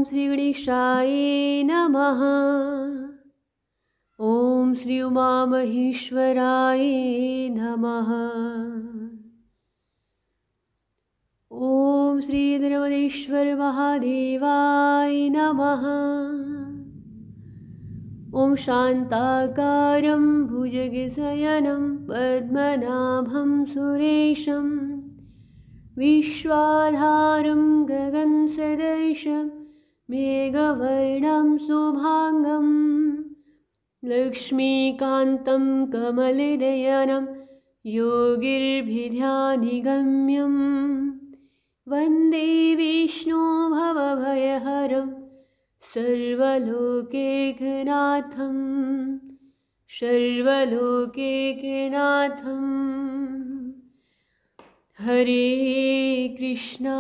ॐ श्री गणेशाय नमः। ॐ श्री उमामहेश्वराय नमः। ॐ श्री नर्मदेश्वर महादेवाय नमः। ॐ शान्ताकारं भुजगशयनं पद्मनाभं सुरेशं विश्वाधारं गगनसदृशं मेघवर्णं शुभांगं लक्ष्मीकान्तं कमलनयनं योगिर्भिध्यानिगम्यं वन्दे विष्णु भवभयहरं सर्वलोकैकनाथं सर्वलोकैकनाथम्। हरे कृष्णा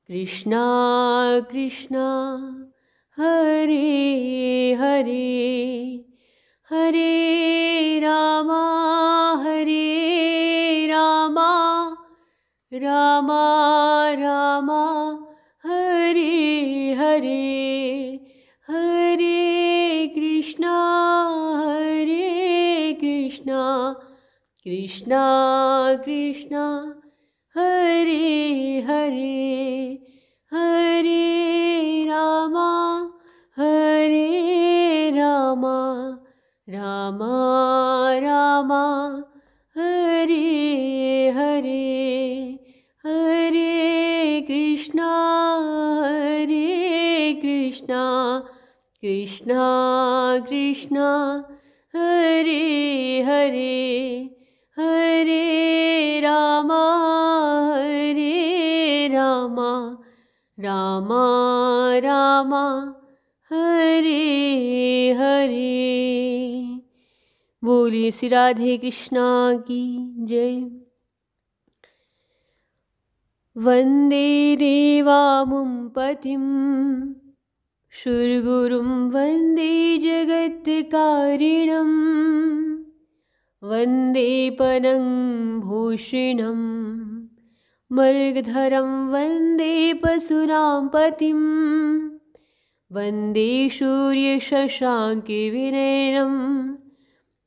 कृष्णा कृष्णा हरे हरे, हरे रामा रामा रामा हरे हरे, हरे कृष्णा कृष्णा कृष्णा हरे हरे, हरे रामा रामा रामा हरे हरे, हरे कृष्णा कृष्णा कृष्णा हरे हरे, हरे रामा रामा रामा हरे हरे। बोलिए श्री राधे कृष्णा की जय। वन्दे देवामुं पतिं सुरगुरुं वन्दे जगत्कारिणं वन्दे पदं भूषणं मर्गधरं वन्दे पशूनां पतिं वन्दे सूर्यशशाङ्कविनयनं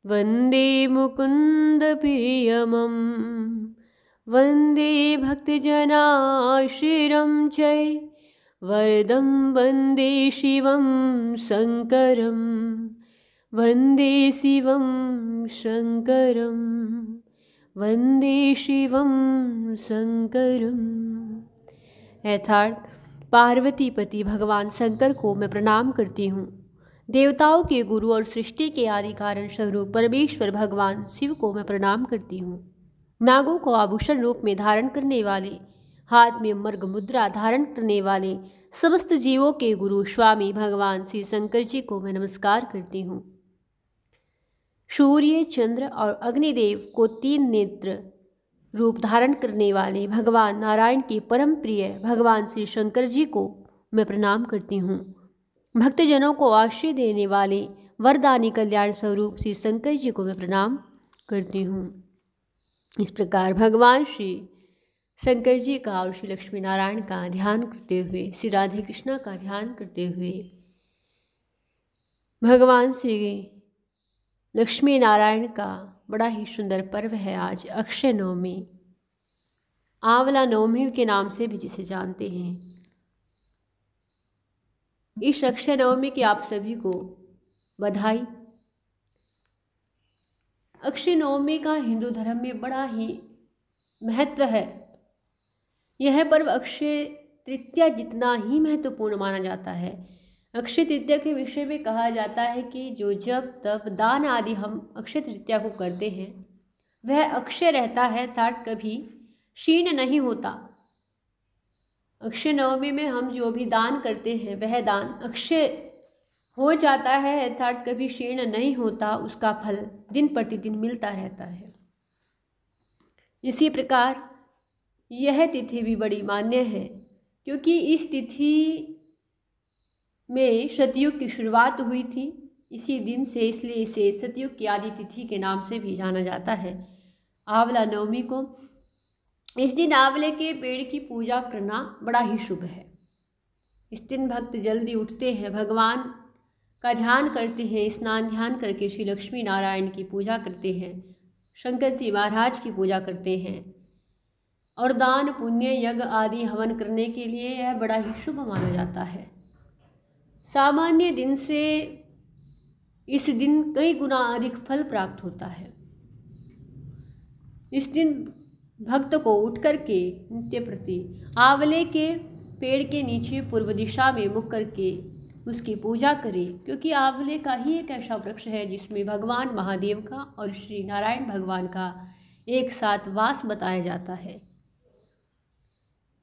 वन्दे मुकुन्दप्रियमं वन्दे भक्तजनाश्रितं च वरदं वन्दे शिवं शङ्करं वन्दे शिवं शङ्करं वन्दे शिवं शङ्करम्। अर्थात पार्वतीपति भगवान शंकर को मैं प्रणाम करती हूँ। देवताओं के गुरु और सृष्टि के आदि कारण स्वरूप परमेश्वर भगवान शिव को मैं प्रणाम करती हूँ। नागों को आभूषण रूप में धारण करने वाले, हाथ में मर्ग मुद्रा धारण करने वाले समस्त जीवों के गुरु स्वामी भगवान श्री शंकर जी को मैं नमस्कार करती हूँ। सूर्य, चंद्र और अग्निदेव को 3 नेत्र रूप धारण करने वाले भगवान नारायण के परम प्रिय भगवान श्री शंकर जी को मैं प्रणाम करती हूँ। भक्तजनों को आश्रय देने वाले वरदानी कल्याण स्वरूप श्री शंकर जी को मैं प्रणाम करती हूँ। इस प्रकार भगवान श्री शंकर जी का और श्री लक्ष्मी नारायण का ध्यान करते हुए, श्री राधे कृष्णा का ध्यान करते हुए, भगवान श्री लक्ष्मी नारायण का बड़ा ही सुंदर पर्व है आज अक्षय नवमी। आंवला नवमी के नाम से भी जिसे जानते हैं। इस अक्षय नवमी की आप सभी को बधाई। अक्षय नवमी का हिंदू धर्म में बड़ा ही महत्व है। यह पर्व अक्षय तृतीया जितना ही महत्वपूर्ण माना जाता है। अक्षय तृतीया के विषय में कहा जाता है कि जो जब तब दान आदि हम अक्षय तृतीया को करते हैं वह अक्षय रहता है, अर्थात कभी क्षीण नहीं होता। अक्षय नवमी में हम जो भी दान करते हैं वह दान अक्षय हो जाता है, अर्थात कभी क्षीण नहीं होता, उसका फल दिन प्रतिदिन मिलता रहता है। इसी प्रकार यह तिथि भी बड़ी मान्य है क्योंकि इस तिथि में सतयुग की शुरुआत हुई थी इसी दिन से, इसलिए इसे सतयुग की आदि तिथि के नाम से भी जाना जाता है। आंवला नवमी को इस दिन आंवले के पेड़ की पूजा करना बड़ा ही शुभ है। इस दिन भक्त जल्दी उठते हैं, भगवान का ध्यान करते हैं, स्नान ध्यान करके श्री लक्ष्मी नारायण की पूजा करते हैं, शंकर जी महाराज की पूजा करते हैं और दान पुण्य यज्ञ आदि हवन करने के लिए यह बड़ा ही शुभ माना जाता है। सामान्य दिन से इस दिन कई गुना अधिक फल प्राप्त होता है। इस दिन भक्त को उठ करके नित्य प्रति आंवले के पेड़ के नीचे पूर्व दिशा में मुख करके उसकी पूजा करें, क्योंकि आंवले का ही एक ऐसा वृक्ष है जिसमें भगवान महादेव का और श्री नारायण भगवान का एक साथ वास बताया जाता है।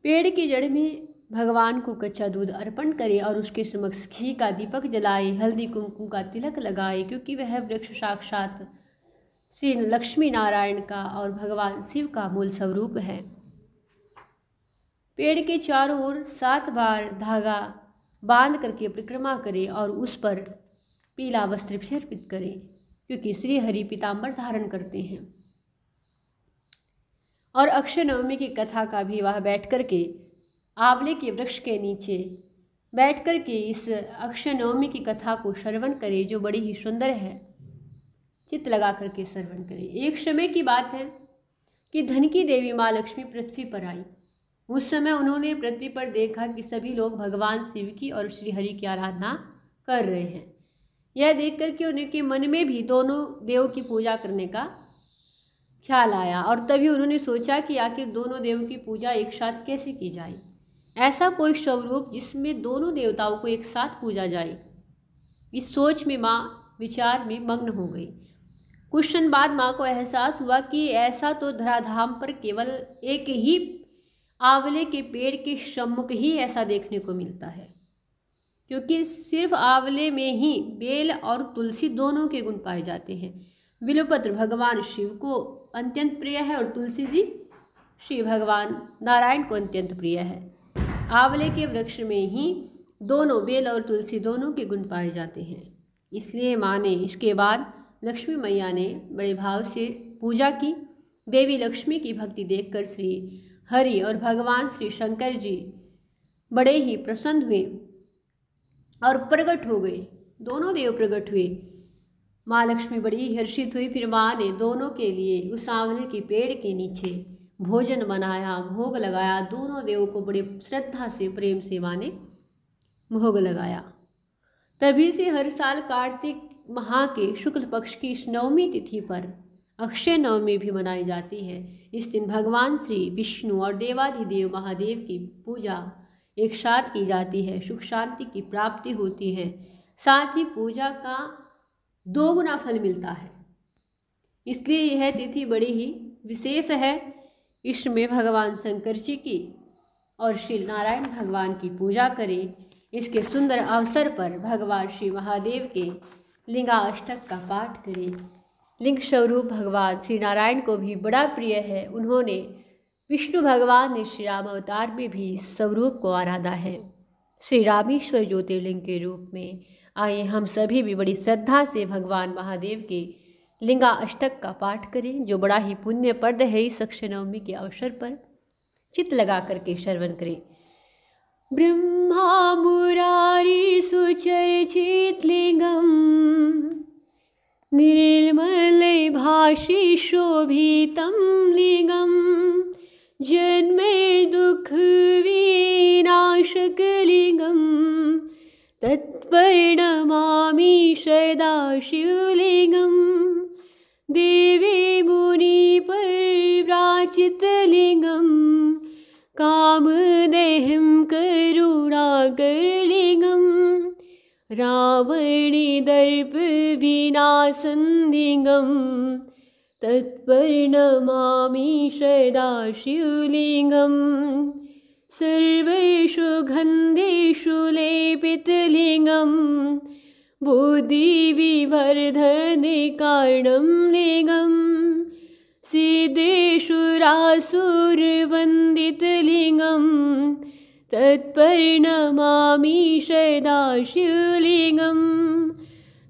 पेड़ की जड़ में भगवान को कच्चा दूध अर्पण करें और उसके समक्ष घी का दीपक जलाए, हल्दी कुमकुम का तिलक लगाए, क्योंकि वह वृक्ष साक्षात श्री लक्ष्मी नारायण का और भगवान शिव का मूल स्वरूप है। पेड़ के चारों ओर 7 बार धागा बांध करके परिक्रमा करें और उस पर पीला वस्त्र भी अर्पित करें, क्योंकि श्री हरि पीताम्बर धारण करते हैं। और अक्षय नवमी की कथा का भी वह बैठ करके आंवले के वृक्ष के नीचे बैठ करके इस अक्षय नवमी की कथा को श्रवण करें, जो बड़ी ही सुंदर है। चित्त लगा करके श्रवण करें। एक समय की बात है कि धन की देवी माँ लक्ष्मी पृथ्वी पर आई। उस समय उन्होंने पृथ्वी पर देखा कि सभी लोग भगवान शिव की और श्री हरि की आराधना कर रहे हैं। यह देख करके उनके मन में भी दोनों देव की पूजा करने का ख्याल आया और तभी उन्होंने सोचा कि आखिर दोनों देवों की पूजा एक साथ कैसे की जाए। ऐसा कोई स्वरूप जिसमें दोनों देवताओं को एक साथ पूजा जाए। इस सोच में माँ विचार में मग्न हो गई। कुछ क्षण बाद माँ को एहसास हुआ कि ऐसा तो धराधाम पर केवल एक ही आंवले के पेड़ के सम्मुख ही ऐसा देखने को मिलता है, क्योंकि सिर्फ आंवले में ही बेल और तुलसी दोनों के गुण पाए जाते हैं। बिल्वपत्र भगवान शिव को अत्यंत प्रिय है और तुलसी जी श्री भगवान नारायण को अत्यंत प्रिय है। आंवले के वृक्ष में ही दोनों बेल और तुलसी दोनों के गुण पाए जाते हैं। इसलिए माँ ने इसके बाद लक्ष्मी मैया ने बड़े भाव से पूजा की। देवी लक्ष्मी की भक्ति देखकर श्री हरि और भगवान श्री शंकर जी बड़े ही प्रसन्न हुए और प्रकट हो गए। दोनों देव प्रकट हुए। माँ लक्ष्मी बड़ी हर्षित हुई। फिर माँ ने दोनों के लिए उस आंवले के पेड़ के नीचे भोजन बनाया, भोग लगाया। दोनों देवों को बड़े श्रद्धा से प्रेम से माँ ने भोग लगाया। तभी से हर साल कार्तिक माह के शुक्ल पक्ष की इस नवमी तिथि पर अक्षय नवमी भी मनाई जाती है। इस दिन भगवान श्री विष्णु और देवाधिदेव महादेव की पूजा एक साथ की जाती है। सुख शांति की प्राप्ति होती है, साथ ही पूजा का 2 गुना फल मिलता है। इसलिए यह तिथि बड़ी ही विशेष है। इसमें भगवान शंकर जी की और श्री नारायण भगवान की पूजा करें। इसके सुंदर अवसर पर भगवान श्री महादेव के लिंगाष्टक का पाठ करें। लिंग स्वरूप भगवान श्री नारायण को भी बड़ा प्रिय है। उन्होंने विष्णु भगवान ने श्री राम अवतार में भी इस स्वरूप को आराधा है, श्री रामेश्वर ज्योतिर्लिंग के रूप में। आइए हम सभी भी बड़ी श्रद्धा से भगवान महादेव के लिंगाष्टक का पाठ करें, जो बड़ा ही पुण्यप्रद है। इस अक्षय नवमी के अवसर पर चित्त लगा करके श्रवण करें। ब्रह्मा मुरारी सुचर्चित लिंगम निर्मल भाषी शोभितं लिंगम जन्मे दुख विनाशक लिंगम तत्प्रणमामि सदा शिवलिंगम देवी मुनि परिव्राजित लिंगम कामदेहं करुणाकर लिंगम रावणी दर्प विनाशन लिंगम तत्प्रणमामि सदा शिवलिंगम सर्वेषु गन्धेषु लेपितलिंगम बुद्धिविवर्धनकारणं लिंगम सिद्धेषु रासुरवन्दितलिंगम तत्प्रणमामि सदा शिवलिंगम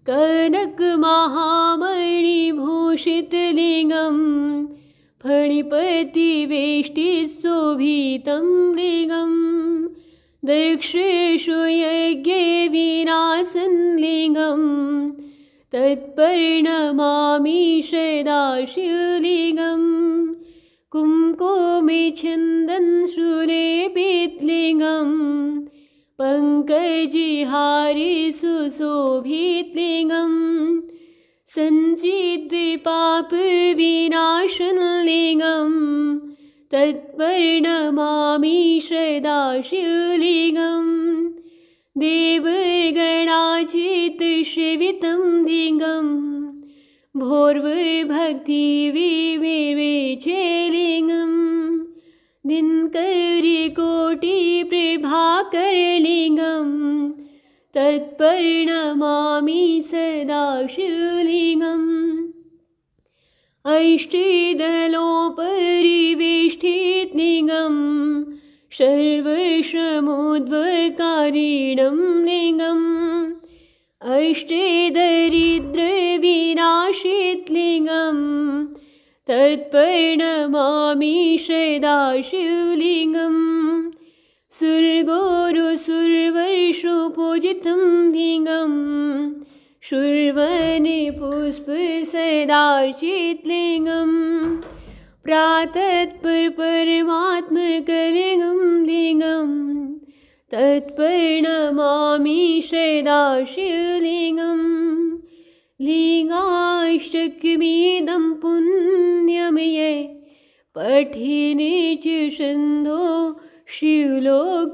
कनकमहामणिभूषितलिंगम फणिपतिवेष्टिशोभितं लिङ्गं दक्षेषु यज्ञे विनाशं लिङ्गं तत्प्रणमामि सदा शिवलिङ्गं कुङ्कुमे चन्दनशूलेपितलिङ्गं पङ्कजहारे सुशोभितलिङ्गं सञ्चितपापविनाशनलिङ्गं तत्प्रणमामि सदा शिवलिङ्गं देवगणाचित्सेवितं लिङ्गं भोर्वभक्तिविवेचलिङ्गं दिनकरकोटिप्रभाकरलिङ्गं तत्प्रणमामि सदा शिवलिङ्गम् अष्टदलोपरिवेष्टितलिङ्गं सर्वसमुद्भवकारिणं लिङ्गम् अष्टदरिद्रविनाशितलिङ्गं तत्प्रणमामि सदा शिवलिङ्गं सुरगुरुसुरवर्षपूजितं लिङ्गं शूर्वनिपुष्पसदाचितलिङ्गं प्रातत्परमात्मकलिङ्गं लिङ्गं तत्प्रणमामि सदा शिवलिङ्गं लिङ्गाष्टकमिदं पुण्यमये पठिने च छन्दो शिवलोकमेवाप्नोति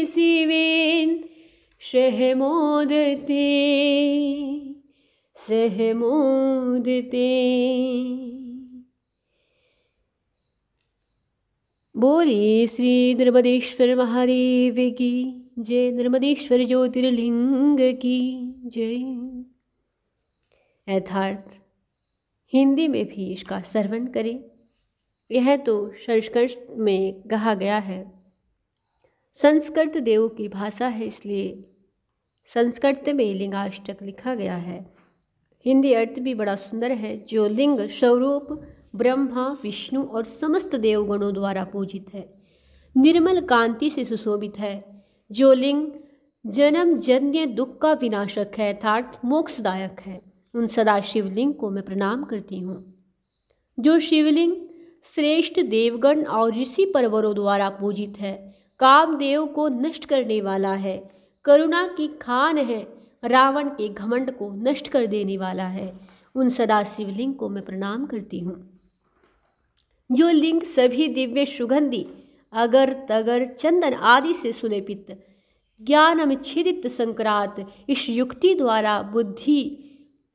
शिवेन सहमोदते सहमोदते। बोलिए श्री नर्मदेश्वर महादेव की जय, नर्मदेश्वर ज्योतिर्लिंग की जय। यथार्थ हिंदी में भी इसका श्रवण करें। यह तो संस्कृत में कहा गया है, संस्कृत देवों की भाषा है, इसलिए संस्कृत में लिंगाष्टक लिखा गया है। हिंदी अर्थ भी बड़ा सुंदर है। जो लिंग स्वरूप ब्रह्मा विष्णु और समस्त देवगणों द्वारा पूजित है, निर्मल कांति से सुशोभित है। जो लिंग जन्म जन्य दुख का विनाशक है अर्थात मोक्षदायक है, उन सदा शिवलिंग को मैं प्रणाम करती हूँ। जो शिवलिंग श्रेष्ठ देवगण और ऋषि परवरों द्वारा पूजित है, कामदेव को नष्ट करने वाला है, करुणा की खान है, रावण के घमंड को नष्ट कर देने वाला है, उन सदा शिवलिंग को मैं प्रणाम करती हूँ। जो लिंग सभी दिव्य सुगंधि अगर तगर चंदन आदि से सुलेपित ज्ञानमिच्छेदित संक्रांत इस युक्ति द्वारा बुद्धि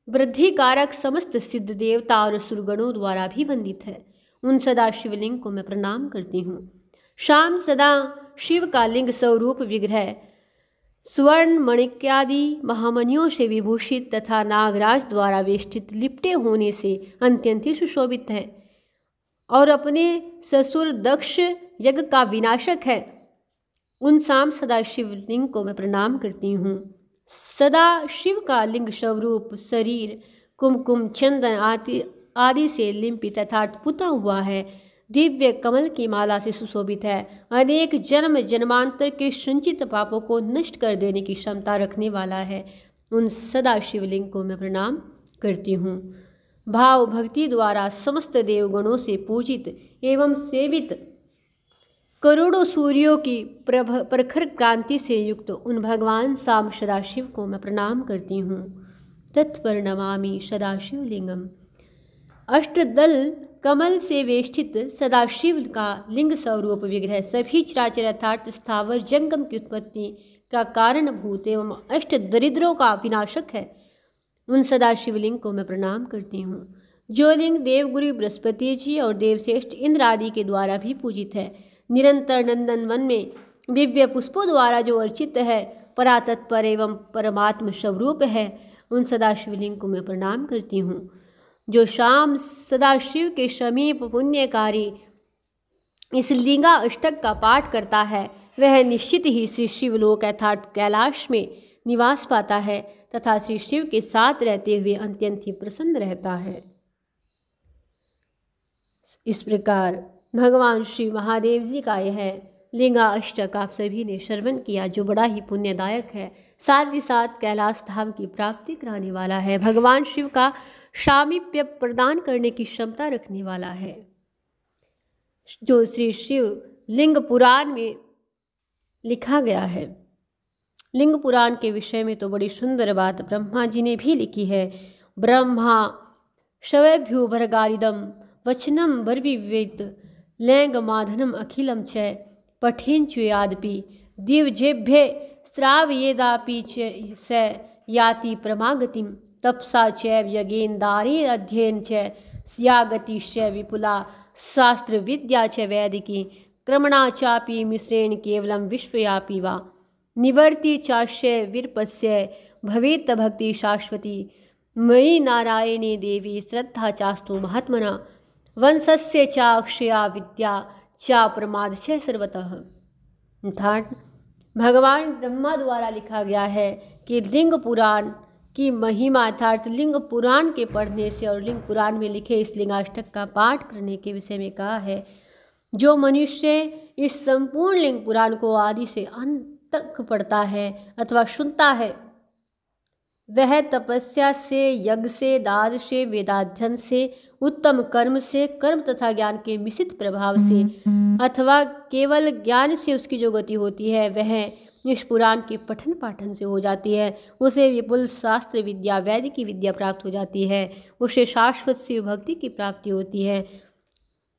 वृद्धिकारक समस्त सिद्ध देवता और सुरगणों द्वारा भी वंदित है, उन सदा शिवलिंग को मैं प्रणाम करती हूँ। शाम सदा शिव का लिंग स्वरूप विग्रह स्वर्ण मणिक्यादि महामणियों से विभूषित तथा नागराज द्वारा वेष्टित लिपटे होने से अत्यंत ही सुशोभित है और अपने ससुर दक्ष यज्ञ का विनाशक है, उन शाम सदा शिवलिंग को मैं प्रणाम करती हूँ। सदा शिव का लिंग स्वरूप शरीर कुमकुम चंदन आदि से लिंपित अर्थात पुता हुआ है, दिव्य कमल की माला से सुशोभित है, अनेक जन्म जन्मांतर के संचित पापों को नष्ट कर देने की क्षमता रखने वाला है, उन सदा शिवलिंग को मैं प्रणाम करती हूँ। भाव भक्ति द्वारा समस्त देवगणों से पूजित एवं सेवित करोड़ों सूर्यों की प्रखर कांति से युक्त उन भगवान शाम सदाशिव को मैं प्रणाम करती हूँ। तत्प्रणमामि सदाशिवलिंगम। अष्टदल कमल से वेष्टित सदाशिव का लिंग स्वरूप विग्रह सभी चराचर अर्थात स्थावर जंगम की उत्पत्ति का कारण भूत एवं अष्ट दरिद्रों का विनाशक है, उन सदाशिवलिंग को मैं प्रणाम करती हूँ। जो लिंग देवगुरु बृहस्पति जी और देवश्रेष्ठ इंद्र आदि के द्वारा भी पूजित है, निरंतर नंदन वन में दिव्य पुष्पों द्वारा जो अर्चित है, परातत्पर एवं परमात्म स्वरूप है, उन सदाशिवलिंग को मैं प्रणाम करती हूँ। जो शाम सदाशिव के समीप पुण्यकारी इस लिंगा अष्टक का पाठ करता है, वह निश्चित ही श्री शिवलोक अर्थात कैलाश में निवास पाता है तथा श्री शिव के साथ रहते हुए अत्यंत ही प्रसन्न रहता है। इस प्रकार भगवान श्री महादेव जी का यह लिंगाष्टक आप सभी ने श्रवण किया, जो बड़ा ही पुण्यदायक है, साथ ही साथ कैलाश धाम की प्राप्ति कराने वाला है, भगवान शिव का सामीप्य प्रदान करने की क्षमता रखने वाला है, जो श्री शिव लिंग पुराण में लिखा गया है। लिंग पुराण के विषय में तो बड़ी सुंदर बात ब्रह्मा जी ने भी लिखी है। ब्रह्मा शवेभ्यो भर्गारिदम वचनम बर्विवेद लैंगमाधनम अखिलम च पठेन्चुयादपि दिव्येभ्य श्रावयेदापि च स याति प्रमागतिम तपसा चैव यज्ञेन्दारे अध्ययन च स्यागतिश्च विपुला शास्त्र विद्या च वैदिकी क्रमणा चापि मिश्रेण केवलं विश्वयापि वा निवर्ति चास्य विरपस्य भवेत् भक्ति शाश्वती मयि नारायणे देवी श्रद्धा चास्तु महात्मना वंशस्य चा अक्षया विद्या चा प्रमाद च सर्वतः। अर्थात भगवान ब्रह्मा द्वारा लिखा गया है कि लिंग पुराण की महिमा, अर्थात लिंग पुराण के पढ़ने से और लिंग पुराण में लिखे इस लिंगाष्टक का पाठ करने के विषय में कहा है, जो मनुष्य इस संपूर्ण लिंग पुराण को आदि से अंत तक पढ़ता है अथवा सुनता है, वह तपस्या से, यज्ञ से, दान से, वेदाध्ययन से, उत्तम कर्म से, कर्म तथा ज्ञान के मिश्रित प्रभाव से अथवा केवल ज्ञान से उसकी जो गति होती है वह इस पुराण के पठन पाठन से हो जाती है। उसे विपुल शास्त्र विद्या, वैदिक विद्या प्राप्त हो जाती है, उसे शाश्वत शिव भक्ति की प्राप्ति होती है,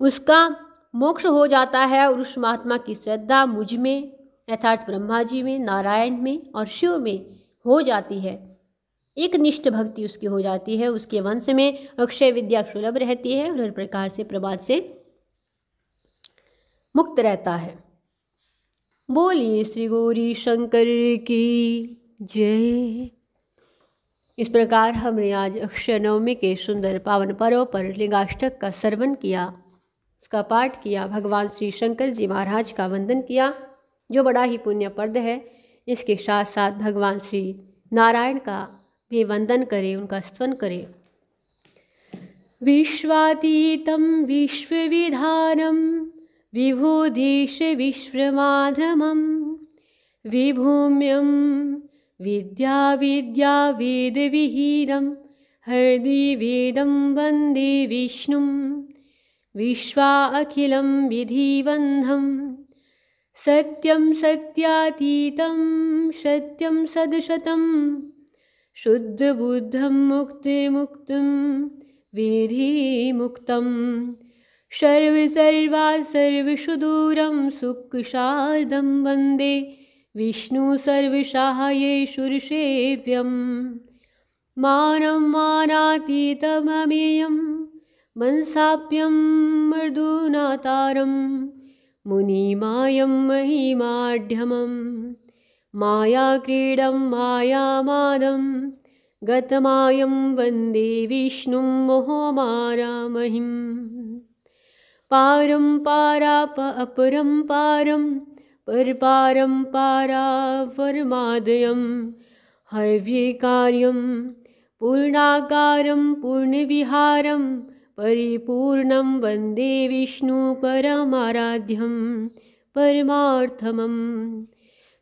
उसका मोक्ष हो जाता है और उस महात्मा की श्रद्धा मुझ में अर्थात ब्रह्मा जी में, नारायण में और शिव में हो जाती है। एक निष्ठ भक्ति उसकी हो जाती है, उसके वंश में अक्षय विद्या सुलभ रहती है और हर प्रकार से प्रमाद से मुक्त रहता है। बोलिए श्री गौरी शंकर की जय। इस प्रकार हमने आज अक्षय नवमी के सुंदर पावन पर्व पर लिंगाष्टक का श्रवण किया, उसका पाठ किया, भगवान श्री शंकर जी महाराज का वंदन किया, जो बड़ा ही पुण्यप्रद है। इसके साथ साथ भगवान श्री नारायण का भी वंदन करें, उनका स्तवन करें। विश्वातीतं विश्वविधानं विभूदेश विश्वमाधमं विभूम्यं विद्यावेदविहीनं हृदिवेदं वन्दे विष्णुं विश्वा अखिलं विधिवन्धं सत्यं सत्यातीतं सत्यं सदशतं शुद्धबुद्धं मुक्तिमुक्तं विधिमुक्तं सर्वसर्वा सर्वसुदूरं सुखशारदं वन्दे विष्णु सर्वसहायेश्वरसेव्यं मानं मानातीतममेयं मनसाप्यं मर्दुनातारं मुनिमायं महिमाढ्यमं मायाक्रीडं मायामादं गतमायं वन्दे विष्णुं मोहमारामहिं पारं पारापरं पारं परपारं पारावरमादयं हव्यकार्यं पूर्णाकारं पूर्णविहारं परिपूर्णं वन्दे विष्णु परमाराध्यं परमार्थमम्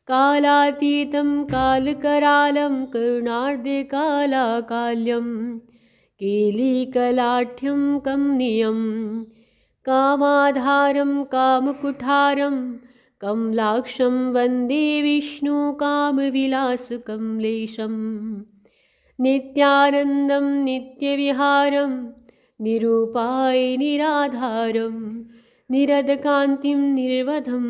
कालातीतं कालकरालं करुणार्धकालाकाल्यं केलिकलाढ्यं कमनीयं कामाधारं कामकुठारं कमलाक्षं वन्दे विष्णु कामविलासकमलेशं नित्यानन्दं नित्यविहारं निरूपाय निराधारं निरदकान्तिं निर्वधं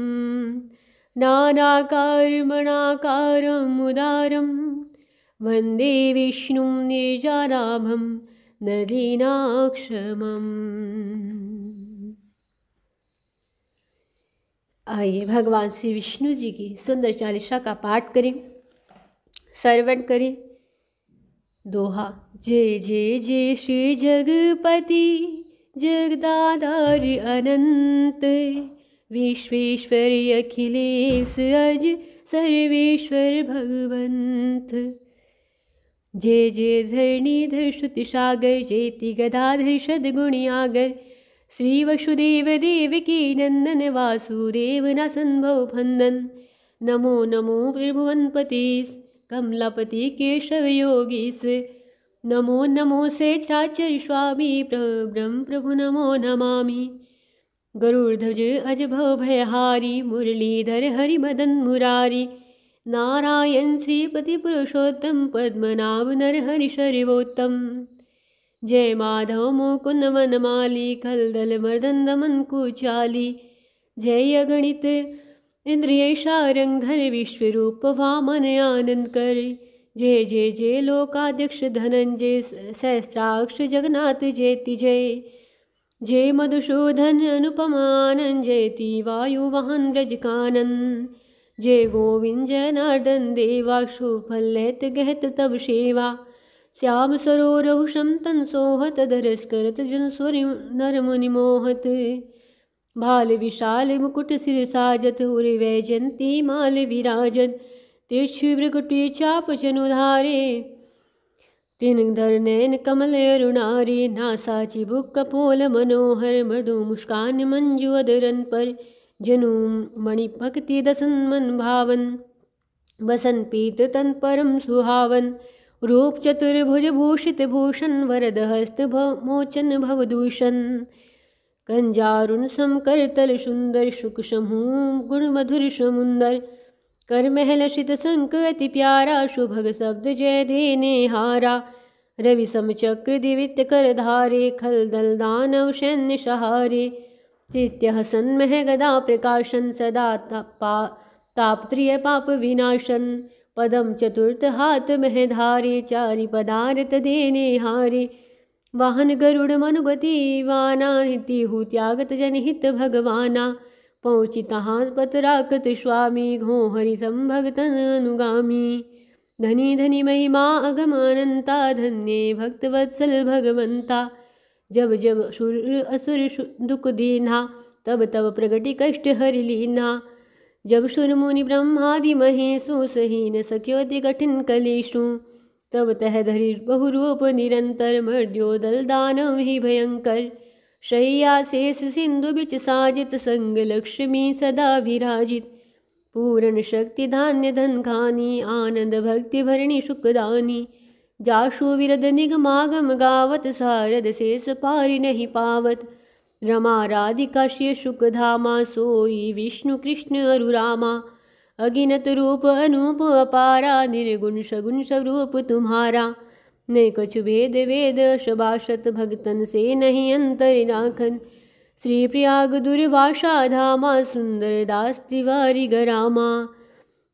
नानाकारमणाकारम् उदारं वन्दे विष्णुं निजानाभं नलिनाक्षमम्। आइए भगवान श्री विष्णु जी की सुंदर चालीसा का पाठ करें, श्रवण करें। दोहा। जय जय जय श्री जगपति जगदाधार अनंत विश्वेश्वर अखिलेश अज सर्वेश्वर भगवंत। जय जय धरणीधर श्रुति सागर जयति गदाधर सद्गुणियागर श्री वसुदेव देवकी नंदन वासुदेव नसंभव भंदन। नमो नमो त्रिभुवनपति कमलापति केशव योगीश। नमो नमो शेषाचर स्वामी ब्रह्म प्रभु नमो नमामि। गरुड़ध्वज अज भव भयहारी मुरलीधर हरि मदन मुरारी। नारायण श्रीपति पुरुषोत्तम पद्मनाभ नर हरि सर्वोत्तम। जय माधव मुकुंद वनमाली खलदल मर्दन दमन कुचाली। जय अगणित इंद्रिय शारंगधर विश्वरूप वामन आनंद कर। जय जय जय लोकाध्यक्ष धनंजय सहस्त्राक्ष जगन्नाथ जयति जय। जय मधुसूदन अनुपमानन जयति वायुवाहन व्रजकानन। जय गोविंद जनार्दन देवा शुफलैत गहत तब सेवा। श्याम सरोरहुषम तन सोहत धरस करत जन सुरि नर मुनि मोहत। भाल विशाल मुकुट सिर साजत उर वैजंती माल विराजत। तिरछी भृकुटी चाप चनुधारे तिन धर नैन कमल अरुणारे। नासा चिबुक कपोल मनोहर मृदु मुस्कान मंजु अदरन पर। जनु मणि भक्ति दसन मन भावन बसन पीत तन परम सुहावन। रूप चतुर्भुज भूषित भूषण वरद हस्त मोचन भवदूषण। कंजारुण सम करतल सुंदर शुक समूह गुण मधुर समुंदर। कर महल शित संक अति प्यारा शुभग शब्द जय देने हारा। रवि समचक्र दिवित्य कर धारे खल दल दानव सैन्य सहारे। चित्य हसन मह गदा प्रकाशन सदा तापत्रिय पाप विनाशन। पदम चतुर्थ हाथ मह धारे चारि पदार्थ देने हारे। वाहन गरुड़ मनुगति वाना तिहु त्यागत जनहित भगवाना। पहुँची तहाँ पतराकत स्वामी घो हरि संभगतन अनुगामी। धनी धनी महिमा अगम अनंता धन्य भक्त वत्सल भगवंता। जब जब असुर दुख दीन्हा तब तब प्रगति कष्ट हरि लीन्हा। जब सुर मुनि ब्रह्मादि महेशु सही न सक्योति कठिन कलेशु। तब तह धरि बहुरूप निरंतर मर्द्यो दल दानव ही भयंकर। शय्या शेष सिंधु बिच साजित संग लक्ष्मी सदा विराजित। पूर्ण शक्ति धान्य धन खानी आनंद भक्ति भरणी सुखदानी। जाशु विरद निगमागम गावत सारद शेष पारि नहीं पावत। रमा राधिका श्री शुक धामा सोई विष्णु कृष्ण अरुरामा। अगिनत रूप अनूप अपारा निर्गुण सगुण स्वरूप तुम्हारा। न कछु भेद वेद शबाशत भगतन से नहीं अंतर राखन। श्री प्रयाग दुर्वासा धामा सुंदर दास तिवारी गरामा।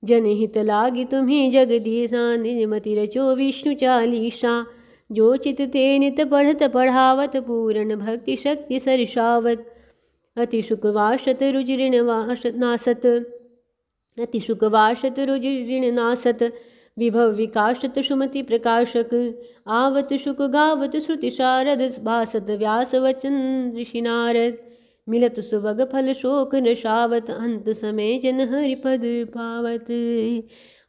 जनहित लागी तुम्हें जगदीशा निर्मति रचो विष्णु चालीसा। जो चित ते नित पढ़त पढ़ावत पूर्ण भक्ति शक्ति सरसावत। अति सुखवासत रुजिऋण नासत अति सुखवासत रुजिऋण नासत। विभव विकासत सुमति प्रकाशक। आवत सुख गावत श्रुति शारद भासत व्यास वचन ऋषि नारद। मिलत सुभग फल शोक न शावत। अंत समय जन हरिपद पावत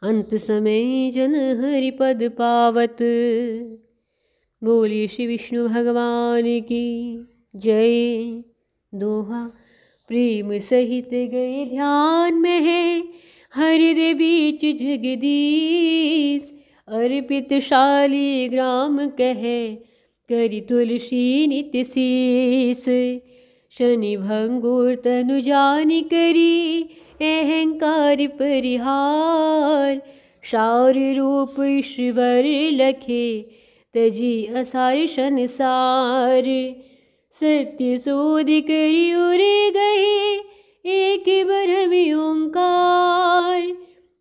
अंत समय जन हरिपद पावत। बोलिए श्री विष्णु भगवान की जय। दोहा प्रेम सहित गए ध्यान में है हृदय बीच जगदीश। अर्पित शाली ग्राम कहे करि तुलसी नित्य शीस। शनि भंगुर तनु जानि करी अहंकार परिहार। शार रूप ईश्वर लखे तजी असार संसार। सत्य सोध करी उरे गए एक ब्रह्म ओंकार।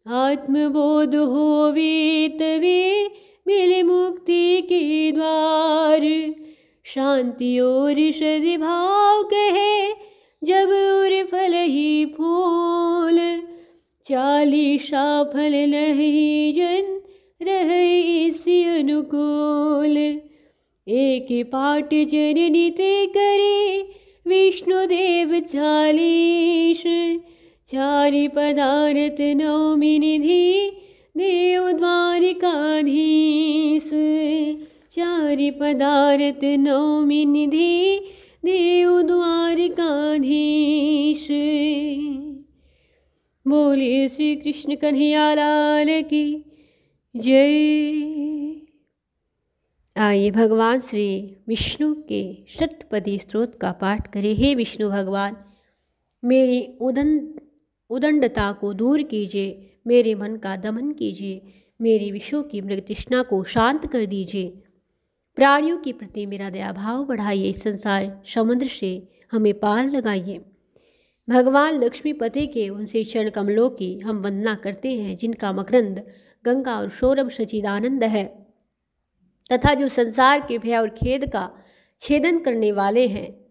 आत्मबोध होवे तवे मिले मुक्ति के द्वार। शांति और सदि भाव कहे जब उर फल ही फूल। चालीसा फल नहीं जन रहे इसी अनुकूल। एक पाठ जननी ते करे विष्णुदेव चालीस। चारि पदार्थ नौमि निधि देव द्वारिकाधीश। चारि पदार्थ नौमि निधि देव द्वारिकाधीश। बोलिए श्री कृष्ण कन्हैया लाल की जय। आइए भगवान श्री विष्णु के षट्पदी स्तोत्र का पाठ करें। हे विष्णु भगवान, मेरी उदंडता को दूर कीजिए, मेरे मन का दमन कीजिए, मेरी विषयों की मृग तृष्णा को शांत कर दीजिए, प्राणियों के प्रति मेरा दया भाव बढ़ाइए, संसार समुद्र से हमें पार लगाइए। भगवान लक्ष्मीपति के उनसे चरण कमलों की हम वंदना करते हैं, जिनका मकरंद गंगा और सौरभ सच्चिदानंद है तथा जो संसार के भय और खेद का छेदन करने वाले हैं।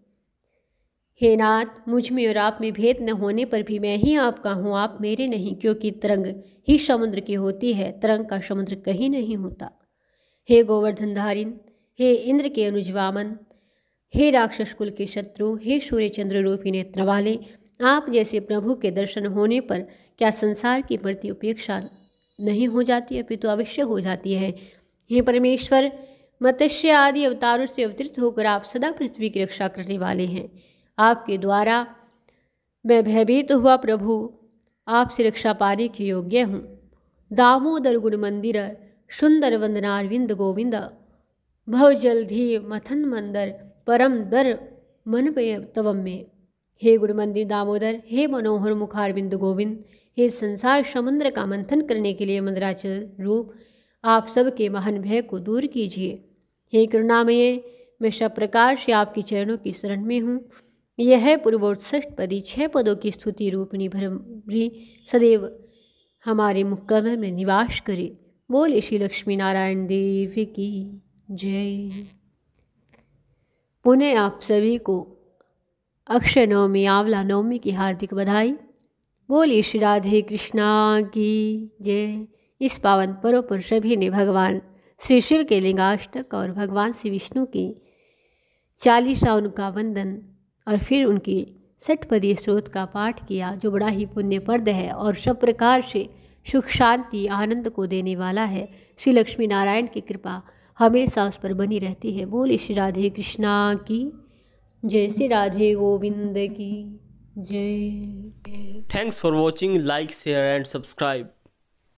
हे नाथ, मुझ में और आप में भेद न होने पर भी मैं ही आपका हूँ, आप मेरे नहीं, क्योंकि तरंग ही समुद्र की होती है, तरंग का समुद्र कहीं नहीं होता। हे गोवर्धन धारिन, हे इंद्र के अनुज वामन, हे राक्षस कुल के शत्रु, हे सूर्य चंद्र रूपी नेत्र वाले, आप जैसे प्रभु के दर्शन होने पर क्या संसार की प्रति उपेक्षा नहीं हो जाती है, अपितु अवश्य हो जाती है। हे परमेश्वर, मत्स्य आदि अवतारों से अवतरित होकर आप सदा पृथ्वी की रक्षा करने वाले हैं। आपके द्वारा मैं भयभीत हुआ प्रभु, आपसे रक्षा पाने के योग्य हूँ। दामोदर गुण मंदिर सुंदर वंदनारविंद गोविंद, भव जलधि मथन मंदर परम दर मन तवम में। हे गुण मंदिर दामोदर, हे मनोहर मुखारविंद गोविंद, हे संसार समुद्र का मंथन करने के लिए मंदराचल रूप, आप सबके महान भय को दूर कीजिए। हे करुणामय, मैं सब प्रकार से आपके चरणों की शरण में हूँ। यह है पूर्वोत्सष्टपदी 6 पदों की स्तुति रूपणी भ्रमरी सदैव हमारे मुक्कमल में निवास करे। बोले श्री लक्ष्मी नारायण देव की जय। पुनः आप सभी को अक्षय नवमी आंवला नवमी की हार्दिक बधाई। बोले श्री राधे कृष्णा की जय। इस पावन पर्व पर सभी ने भगवान श्री शिव के लिंगाष्टक और भगवान श्री विष्णु की 40 उनका वंदन और फिर उनकी षट्पदी स्तोत्र का पाठ किया, जो बड़ा ही पुण्यप्रद है और सब प्रकार से सुख शांति आनंद को देने वाला है। श्री लक्ष्मी नारायण की कृपा हमेशा उस पर बनी रहती है। बोले श्री राधे कृष्णा की जय। श्री राधे गोविंद की जय। Thanks for watching. Like, share and subscribe.